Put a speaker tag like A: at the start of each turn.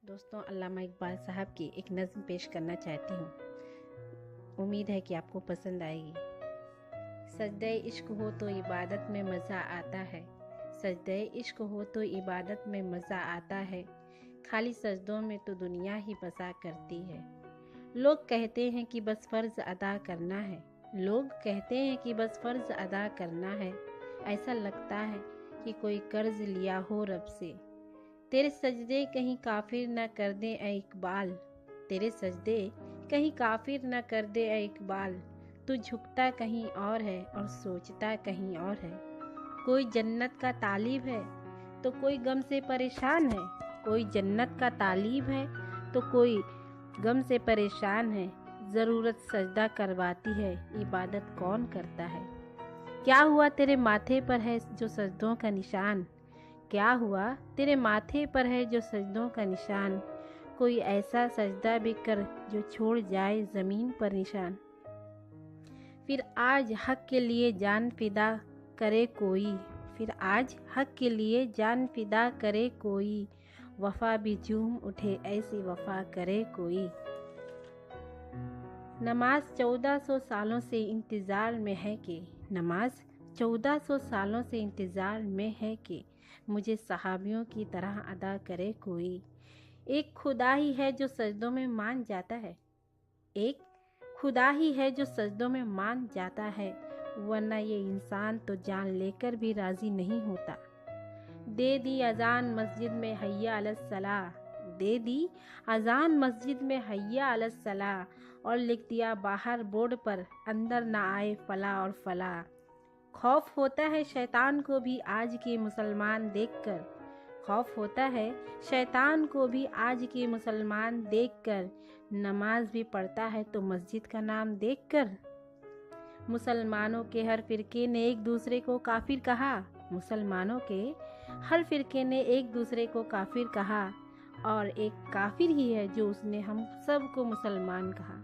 A: दोस्तों, अल्लामा इकबाल साहब की एक नज़्म पेश करना चाहती हूँ। उम्मीद है कि आपको पसंद आएगी। सजदे इश्क हो तो इबादत में मज़ा आता है। सजदे इश्क हो तो इबादत में मज़ा आता है। खाली सजदों में तो दुनिया ही बसा करती है। लोग कहते हैं कि बस फ़र्ज़ अदा करना है। लोग कहते हैं कि बस फ़र्ज़ अदा करना है। ऐसा लगता है कि कोई कर्ज़ लिया हो रब से। तेरे सजदे कहीं काफिर न कर दे ऐ इकबाल। तेरे सजदे कहीं काफिर न कर दे ऐ इकबाल। तू झुकता कहीं और है और सोचता कहीं और है। कोई जन्नत का तालिब है तो कोई गम से परेशान है। कोई जन्नत का तालिब है तो कोई गम से परेशान है। ज़रूरत सजदा करवाती है, इबादत कौन करता है। क्या हुआ तेरे माथे पर है जो सजदों का निशान। क्या हुआ तेरे माथे पर है जो सजदों का निशान। कोई ऐसा सजदा भी कर जो छोड़ जाए ज़मीन पर निशान। फिर आज हक के लिए जान फिदा करे कोई। फिर आज हक के लिए जान फिदा करे कोई। वफा भी झूम उठे ऐसी वफा करे कोई। नमाज 1400 सालों से इंतज़ार में है कि नमाज 1400 सालों से इंतज़ार में है कि मुझे सहाबियों की तरह अदा करे कोई। एक खुदा ही है जो सजदों में मान जाता है। एक खुदा ही है जो सजदों में मान जाता है, वरना ये इंसान तो जान लेकर भी राज़ी नहीं होता। दे दी अजान मस्जिद में हैया अलस सलाह। दे दी अजान मस्जिद में हैया अलस सलाह और लिख दिया बाहर बोर्ड पर अंदर ना आए फला और फला। खौफ होता है शैतान को भी आज के मुसलमान देखकर। खौफ होता है शैतान को भी आज के मुसलमान देखकर। नमाज भी पढ़ता है तो मस्जिद का नाम देखकर। मुसलमानों के हर फिरके ने एक दूसरे को काफिर कहा। मुसलमानों के हर फिरके ने एक दूसरे को काफिर कहा और एक काफिर ही है जो उसने हम सबको मुसलमान कहा।